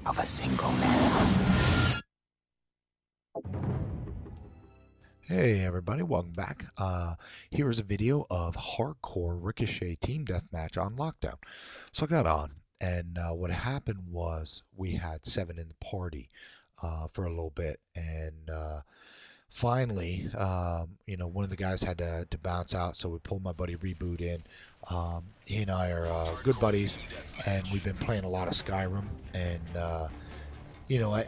of a single man. Hey everybody, welcome back. Here is a video of Hardcore Ricochet Team Deathmatch on Lockdown. So I got on, and what happened was we had 7 in the party for a little bit, and finally, one of the guys had to bounce out, so we pulled my buddy Reboot in. He and I are good buddies, and we've been playing a lot of Skyrim, and I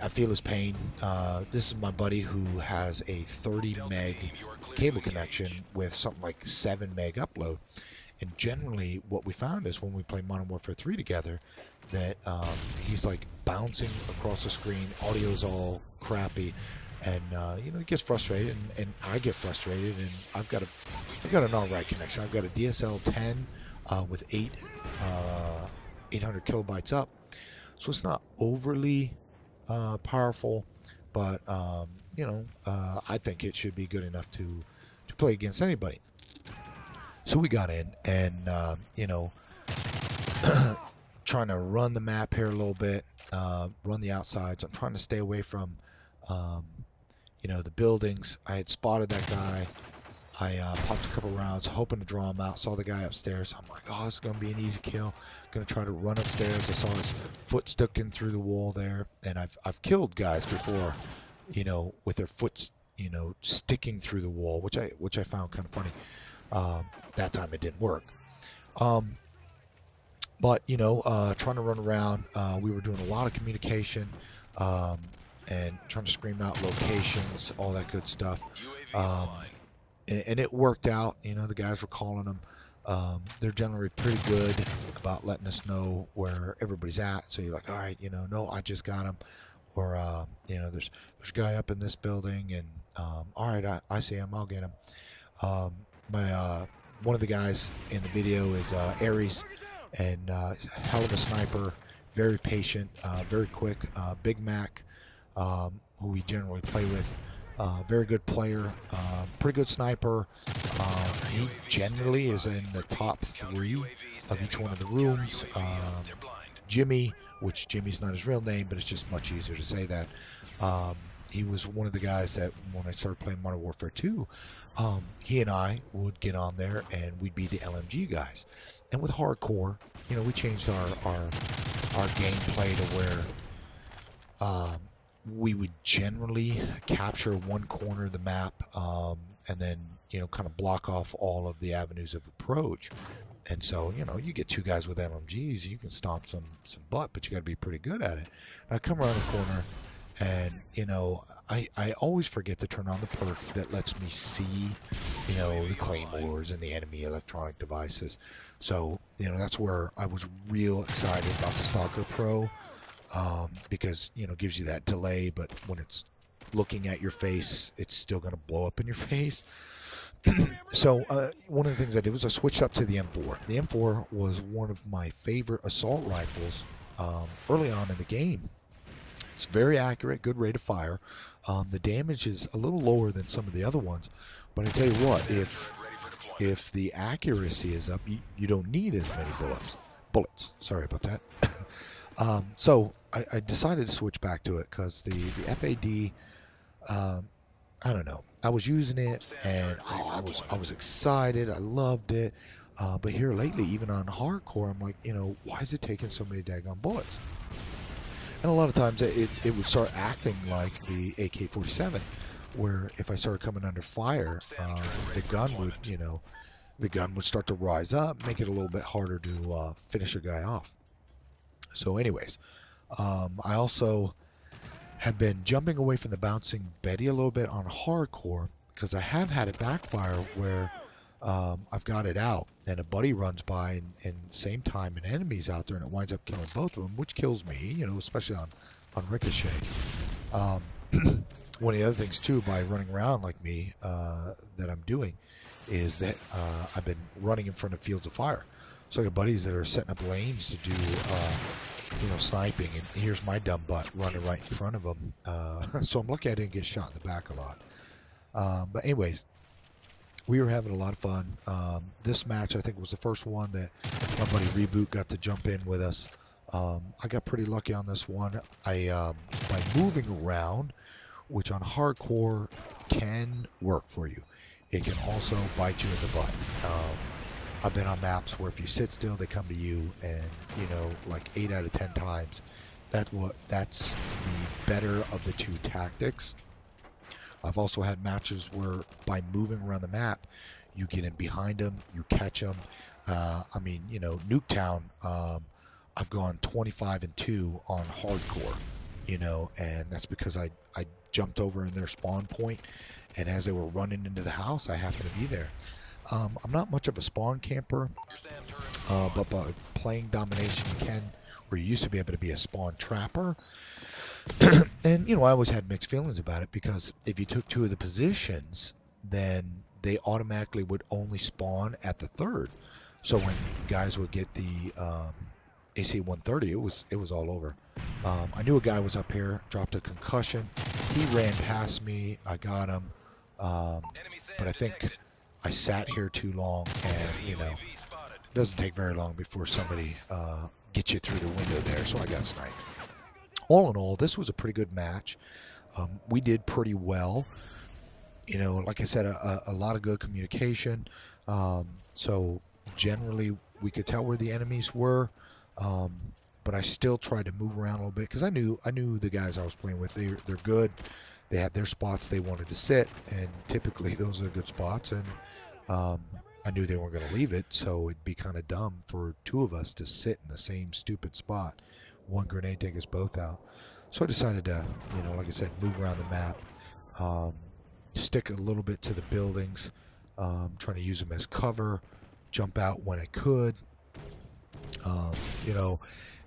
feel his pain. This is my buddy who has a 30 meg cable connection with something like 7 meg upload. And generally, what we found is when we play Modern Warfare 3 together, that he's like bouncing across the screen, audio's all crappy, and he gets frustrated, and I get frustrated, and I've got an alright connection. I've got a DSL 10 with 800 kilobytes up, so it's not overly powerful, but I think it should be good enough to play against anybody. So we got in, and trying to run the map here a little bit, run the outsides. I'm trying to stay away from the buildings. I had spotted that guy. I popped a couple rounds, hoping to draw him out. Saw the guy upstairs. I'm like, oh, it's going to be an easy kill. Going to try to run upstairs. I saw his foot stuck in through the wall there. And I've killed guys before, with their foot, sticking through the wall, which I found kind of funny. That time it didn't work. But trying to run around. We were doing a lot of communication and trying to scream out locations, all that good stuff. And it worked out. The guys were calling them. They're generally pretty good about letting us know where everybody's at. So you're like, all right, no, I just got him. Or, there's a guy up in this building, and all right, I see him. I'll get him. One of the guys in the video is Ares, and hell of a sniper, very patient, very quick. Big Mac, who we generally play with. Very good player, pretty good sniper. He generally is in the top 3 of each one of the rooms. Jimmy, which Jimmy's not his real name, but it's just much easier to say that. He was one of the guys that when I started playing Modern Warfare 2, he and I would get on there and we'd be the LMG guys. And with Hardcore, we changed our gameplay to where we would generally capture one corner of the map, and then kind of block off all of the avenues of approach. And so you get 2 guys with LMGs, you can stomp some butt, but you got to be pretty good at it. And I come around the corner, and I always forget to turn on the perk that lets me see the claymores and the enemy electronic devices. So that's where I was real excited about the Stalker Pro. Because it gives you that delay, but when it's looking at your face, it's still going to blow up in your face. So one of the things I did was I switched up to the M4. The M4 was one of my favorite assault rifles early on in the game. It's very accurate, good rate of fire. The damage is a little lower than some of the other ones, but I tell you what, if the accuracy is up, you don't need as many bullets. Sorry about that. So I decided to switch back to it because the FAD, I don't know. I was using it, and I was excited. I loved it. But here lately, even on Hardcore, I'm like, why is it taking so many daggone bullets? And a lot of times it would start acting like the AK-47, where if I started coming under fire, the gun would start to rise up, make it a little bit harder to finish a guy off. So anyways, I also have been jumping away from the bouncing Betty a little bit on Hardcore because I have had it backfire where I've got it out and a buddy runs by and same time an enemy's out there and it winds up killing both of them, which kills me, especially on Ricochet. One of the other things too, by running around like me, that I'm doing is that I've been running in front of fields of fire. So I got buddies that are setting up lanes to do, sniping, and here's my dumb butt running right in front of them. So I'm lucky I didn't get shot in the back a lot. But anyways, we were having a lot of fun. This match, I think, was the first one that my buddy Reboot got to jump in with us. I got pretty lucky on this one. By moving around, which on hardcore can work for you, it can also bite you in the butt. I've been on maps where if you sit still, they come to you, and you know, like 8 out of 10 times, that's the better of the two tactics. I've also had matches where by moving around the map, you get in behind them, you catch them. I mean, you know, Nuketown, I've gone 25-2 on hardcore, you know, and that's because I jumped over in their spawn point, and as they were running into the house, I happened to be there. I'm not much of a spawn camper, but by playing domination, you can, or you used to be able to be a spawn trapper. And, you know, I always had mixed feelings about it, because if you took 2 of the positions, then they automatically would only spawn at the 3rd. So when guys would get the AC-130, it was all over. I knew a guy was up here, dropped a concussion. He ran past me. I got him. But I think I sat here too long, and, you know, it doesn't take very long before somebody gets you through the window there, so I got sniped. All in all, this was a pretty good match. We did pretty well. You know, like I said, a lot of good communication. So generally, we could tell where the enemies were. But I still tried to move around a little bit, because I knew the guys I was playing with. They're good. They had their spots they wanted to sit, and typically those are the good spots. And I knew they weren't going to leave it, so it'd be kind of dumb for 2 of us to sit in the same stupid spot. One grenade take us both out. So I decided to, you know, like I said, move around the map, stick a little bit to the buildings, trying to use them as cover, jump out when I could, you know,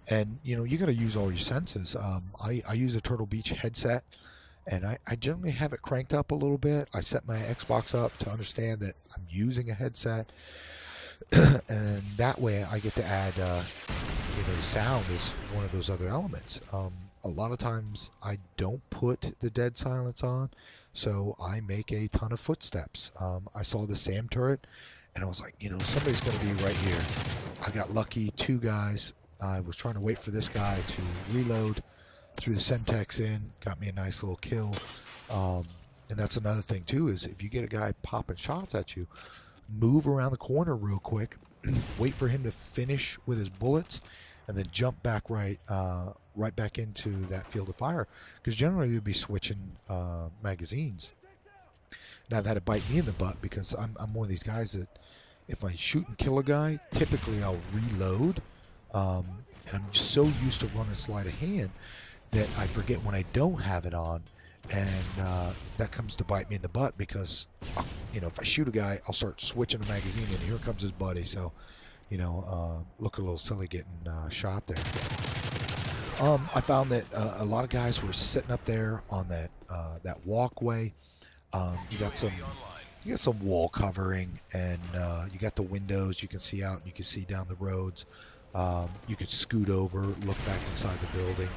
and, you know, you got to use all your senses. I use a Turtle Beach headset, and I generally have it cranked up a little bit. I set my Xbox up to understand that I'm using a headset, and that way I get to add, you know, the sound is one of those other elements. A lot of times I don't put the dead silence on, so I make a ton of footsteps. I saw the SAM turret, and I was like, you know, somebody's going to be right here. I got lucky, 2 guys. I was trying to wait for this guy to reload, threw the Semtex in, got me a nice little kill. And that's another thing too, is if you get a guy popping shots at you, move around the corner real quick, wait for him to finish with his bullets, and then jump back right back into that field of fire, because generally you'll be switching magazines. Now that'd bite me in the butt, because I'm one of these guys that if I shoot and kill a guy, typically I'll reload, and I'm just so used to running sleight of hand that I forget when I don't have it on, and that comes to bite me in the butt, because you know, if I shoot a guy, I'll start switching a magazine, and here comes his buddy. So, you know, look a little silly getting shot there. I found that a lot of guys were sitting up there on that that walkway. You got some wall covering, and you got the windows. You can see out, and you can see down the roads. You could scoot over, look back inside the building.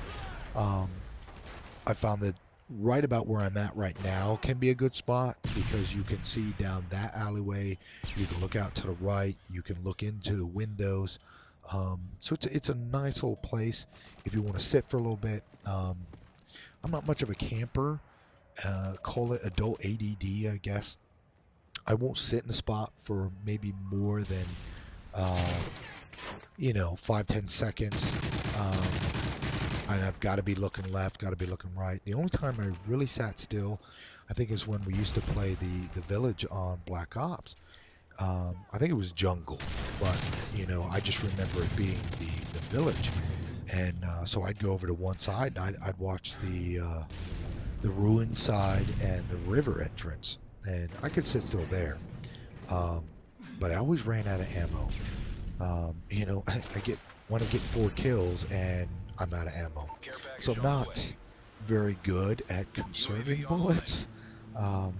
I found that right about where I'm at right now can be a good spot, because you can see down that alleyway, you can look out to the right, you can look into the windows. So it's a nice little place if you want to sit for a little bit. I'm not much of a camper, call it adult ADD, I guess. I won't sit in a spot for maybe more than you know, 5-10 seconds. And I've got to be looking left, got to be looking right. The only time I really sat still, I think, is when we used to play the Village on Black Ops. I think it was Jungle, but, you know, I just remember it being the Village. And so I'd go over to one side, and I'd watch the ruin side and the river entrance, and I could sit still there. But I always ran out of ammo. You know, I want to get 4 kills, and I'm out of ammo. So I'm not very good at conserving bullets. I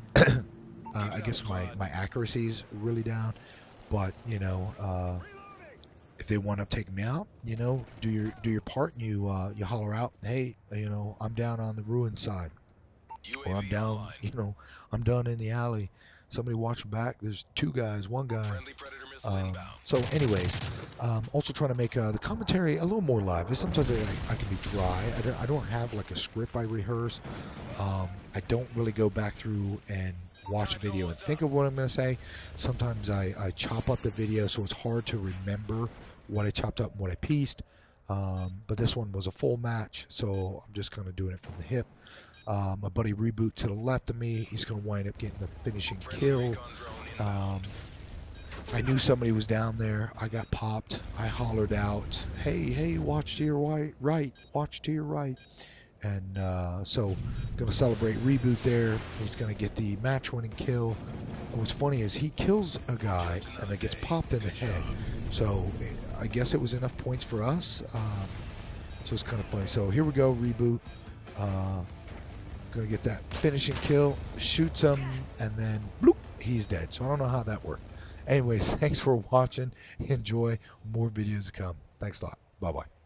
guess my accuracy's really down, but, you know, if they want to take me out, you know, do your part, and you holler out, hey, you know, I'm down on the ruin side, or I'm down, you know, I'm down in the alley. Somebody watch back. There's 2 guys, 1 guy. So anyways, also trying to make the commentary a little more live. Sometimes I can be dry. I don't have like a script I rehearse. I don't really go back through and watch a video and think of what I'm going to say. Sometimes I chop up the video, so it's hard to remember what I chopped up and what I pieced. But this one was a full match, so I'm just kind of doing it from the hip. My buddy Reboot to the left of me, he's going to wind up getting the finishing kill. I knew somebody was down there. I got popped. I hollered out, hey, watch to your right, watch to your right. And so going to celebrate Reboot there. He's going to get the match-winning kill. And what's funny is he kills a guy and then gets popped in the head. So I guess it was enough points for us. So it's kind of funny. So here we go, Reboot. Going to get that finishing kill, shoots him, and then bloop, he's dead. So I don't know how that worked. Anyways, thanks for watching. Enjoy. More videos to come. Thanks a lot. Bye-bye.